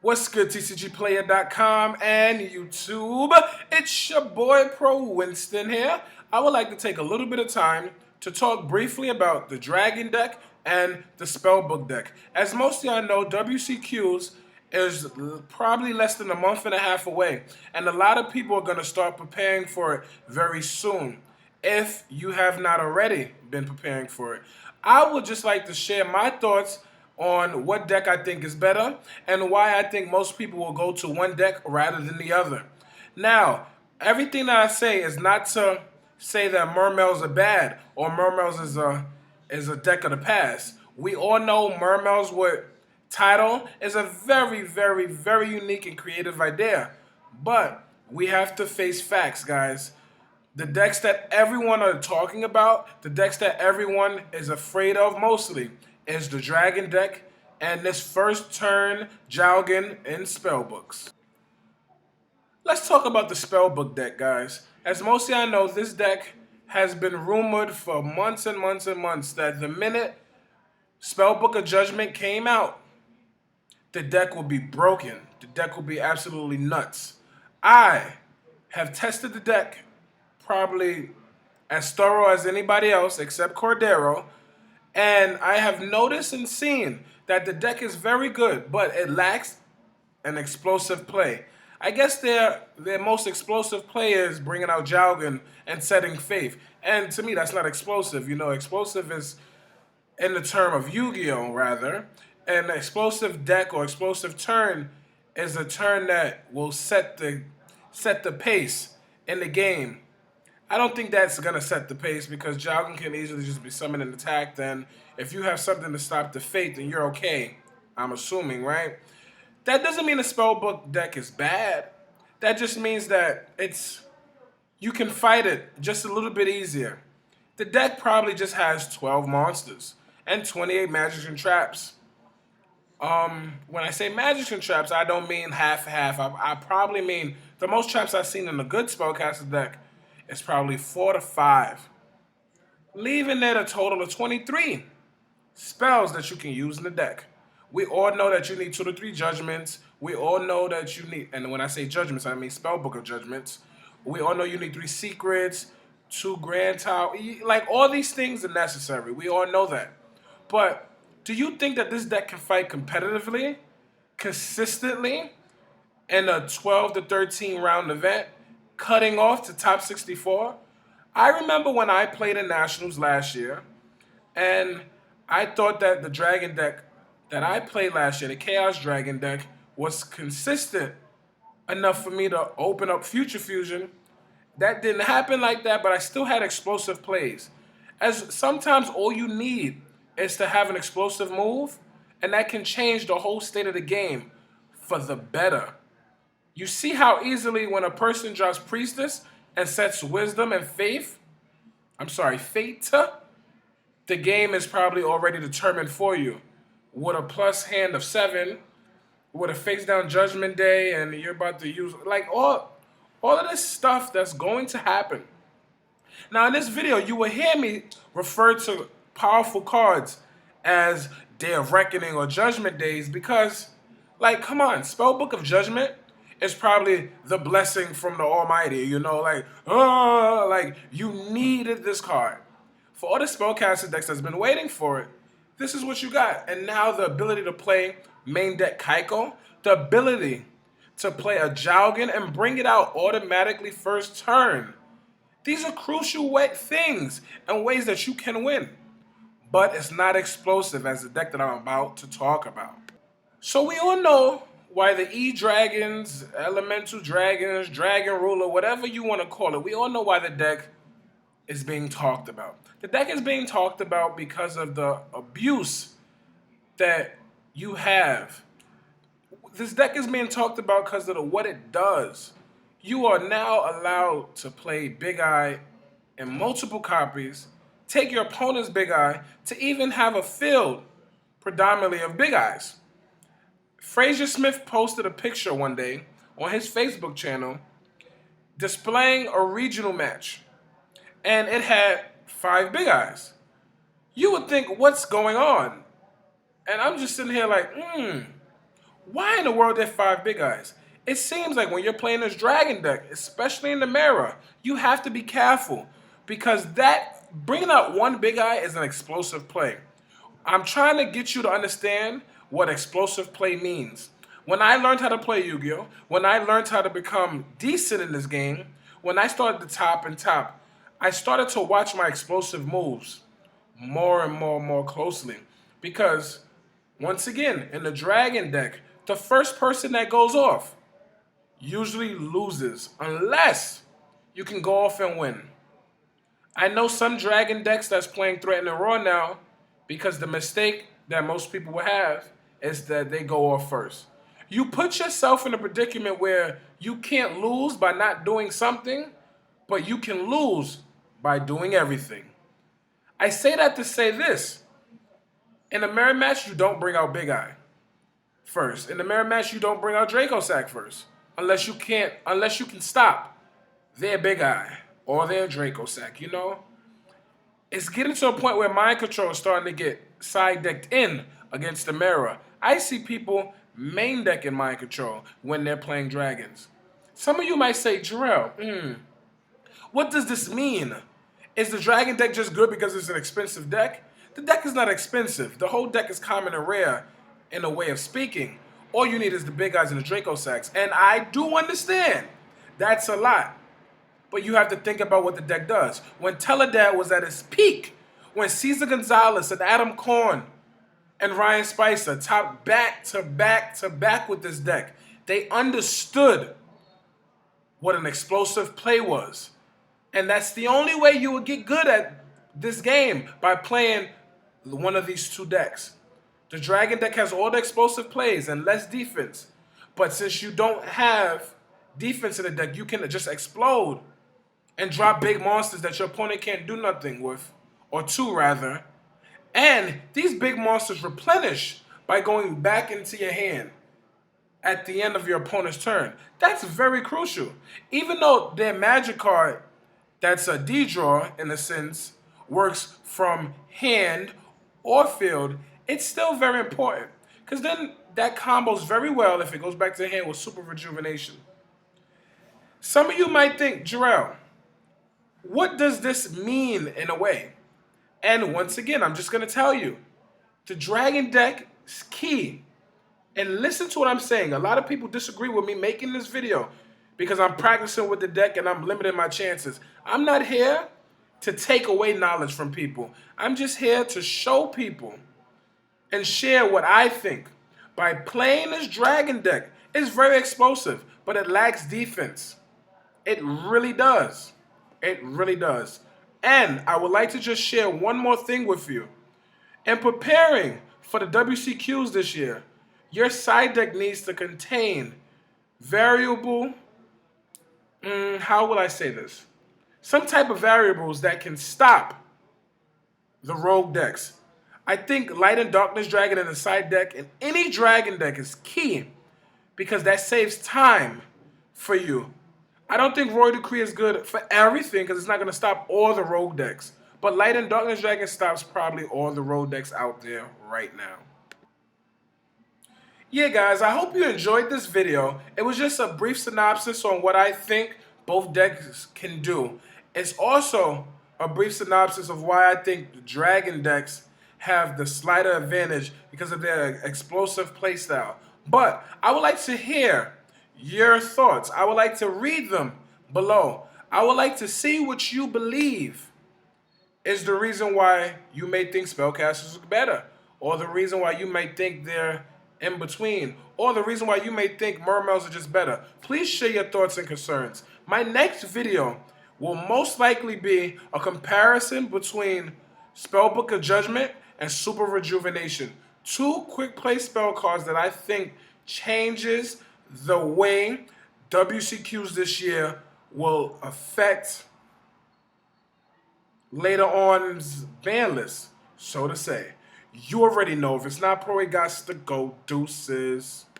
What's good, TCGplayer.com and YouTube? It's your boy Prowinston here. I would like to take a little bit of time to talk briefly about the Dragon deck and the Spellbook deck. As most of y'all know, WCQs is probably less than a month and a half away, and a lot of people are going to start preparing for it very soon if you have not already been preparing for it. I would just like to share my thoughts on what deck I think is better and why I think most people will go to one deck rather than the other. Now, everything that I say is not to say that Mermails are bad or Mermails is a deck of the past. We all know Mermails with title is a very, very, very unique and creative idea. But we have to face facts, guys. The decks that everyone are talking about, the decks that everyone is afraid of mostly, is the Dragon deck and this first turn Jowgen in Spellbooks. Let's talk about the Spellbook deck, guys. As most of y'all know, this deck has been rumored for months and months and months that the minute Spellbook of Judgment came out, the deck will be broken. The deck will be absolutely nuts. I have tested the deck probably as thorough as anybody else except Cordero, and I have noticed and seen that the deck is very good, but it lacks an explosive play. I guess their most explosive play is bringing out Jowgen and setting Faith. And to me, that's not explosive. You know, explosive is in the term of Yu-Gi-Oh! Rather. An explosive deck or explosive turn is a turn that will set the pace in the game. I don't think that's going to set the pace because Jowgen can easily just be summoned and attacked. And if you have something to stop the Fate, then you're okay. I'm assuming, right? That doesn't mean the Spellbook deck is bad. That just means that you can fight it just a little bit easier. The deck probably just has 12 monsters and 28 magics and traps. When I say magics and traps, I don't mean half-half. I probably mean the most traps I've seen in a good spellcaster deck is probably 4 to 5. Leaving it a total of 23 spells that you can use in the deck. We all know that you need 2 to 3 judgments. We all know that you need, and when I say judgments, I mean Spellbook of Judgments. We all know you need 3 secrets, 2 grand tower. Like, all these things are necessary. We all know that. But do you think that this deck can fight competitively, consistently, in a 12 to 13 round event, cutting off to top 64? I remember when I played in Nationals last year, and I thought that the Dragon deck that I played last year, the Chaos Dragon deck, was consistent enough for me to open up Future Fusion. That didn't happen like that, but I still had explosive plays. As sometimes all you need is to have an explosive move, and that can change the whole state of the game for the better. You see how easily when a person drops Priestess and sets Wisdom and Faith, Fate, the game is probably already determined for you. With a plus hand of 7, with a face down Judgment Day, and you're about to use, like, all of this stuff that's going to happen. Now, in this video, you will hear me refer to powerful cards as Day of Reckoning or Judgment Days because, like, come on, Spellbook of Judgment is probably the blessing from the Almighty, you know, like you needed this card. For all the spellcaster decks that's been waiting for it, this is what you got. And now the ability to play main deck Kaiko, the ability to play a Jowgen and bring it out automatically first turn. These are crucial things and ways that you can win. But it's not explosive as the deck that I'm about to talk about. So we all know why the E-Dragons, Elemental Dragons, Dragon Ruler, whatever you want to call it, we all know why the deck is being talked about. The deck is being talked about because of the abuse that you have. This deck is being talked about because of what it does. You are now allowed to play Big Eye in multiple copies, take your opponent's Big Eye, to even have a field predominantly of Big Eyes. Frazier Smith posted a picture one day on his Facebook channel displaying a regional match, and it had 5 Big Eyes. You would think, what's going on? And I'm just sitting here like, Why in the world there are 5 big eyes? It seems like when you're playing this dragon deck, especially in the mirror, you have to be careful because that bringing out 1 big eye is an explosive play. I'm trying to get you to understand what explosive play means. When I learned how to play Yu-Gi-Oh, when I learned how to become decent in this game, when I started to top and top, I started to watch my explosive moves more and more closely because once again, in the dragon deck, the first person that goes off usually loses unless you can go off and win. I know some dragon decks that's playing Threaten and Raw now because the mistake that most people will have is that they go off first. You put yourself in a predicament where you can't lose by not doing something, but you can lose by doing everything. I say that to say this. In a mirror match, you don't bring out Big Eye first. In the mirror match, you don't bring out Draco Sack first. Unless you can stop their Big Eye or their Draco Sack, you know? It's getting to a point where mind control is starting to get side decked in against the mirror. I see people main decking mind control when they're playing dragons. Some of you might say, Jarrell, what does this mean? Is the dragon deck just good because it's an expensive deck? The deck is not expensive. The whole deck is common and rare in a way of speaking. All you need is the big eyes and the Draco Sacks. And I do understand that's a lot. But you have to think about what the deck does. When Teledad was at his peak, when Cesar Gonzalez and Adam Korn and Ryan Spicer topped back to back to back with this deck, they understood what an explosive play was. And that's the only way you would get good at this game, by playing one of these 2 decks. The Dragon deck has all the explosive plays and less defense. But since you don't have defense in the deck, you can just explode and drop big monsters that your opponent can't do nothing with, or 2 rather. And these big monsters replenish by going back into your hand at the end of your opponent's turn. That's very crucial. Even though their magic card, that's a D-draw in a sense, works from hand or field, it's still very important. Because then that combos very well if it goes back to the hand with Super Rejuvenation. Some of you might think, Jarrell, what does this mean in a way? And once again, I'm just going to tell you, the dragon deck is key. And listen to what I'm saying. A lot of people disagree with me making this video because I'm practicing with the deck and I'm limiting my chances. I'm not here to take away knowledge from people. I'm just here to show people and share what I think. By playing this dragon deck, it's very explosive, but it lacks defense. It really does. It really does. And I would like to just share one more thing with you. In preparing for the WCQs this year, your side deck needs to contain variable, how will I say this? Some type of variables that can stop the rogue decks. I think Light and Darkness Dragon in the side deck in any dragon deck is key because that saves time for you. I don't think Royal Decree is good for everything because it's not going to stop all the rogue decks. But Light and Darkness Dragon stops probably all the rogue decks out there right now. Yeah, guys, I hope you enjoyed this video. It was just a brief synopsis on what I think both decks can do. It's also a brief synopsis of why I think the dragon decks have the slighter advantage because of their explosive playstyle. But I would like to hear your thoughts. I would like to read them below. I would like to see what you believe is the reason why you may think spellcasters are better, or the reason why you may think they're in between, or the reason why you may think mermaids are just better. Please share your thoughts and concerns. My next video will most likely be a comparison between Spellbook of Judgment and Super Rejuvenation. 2 quick play spell cards that I think changes the way WCQs this year will affect later on's ban list, so to say. You already know. If it's not pro, it got to go. Deuces.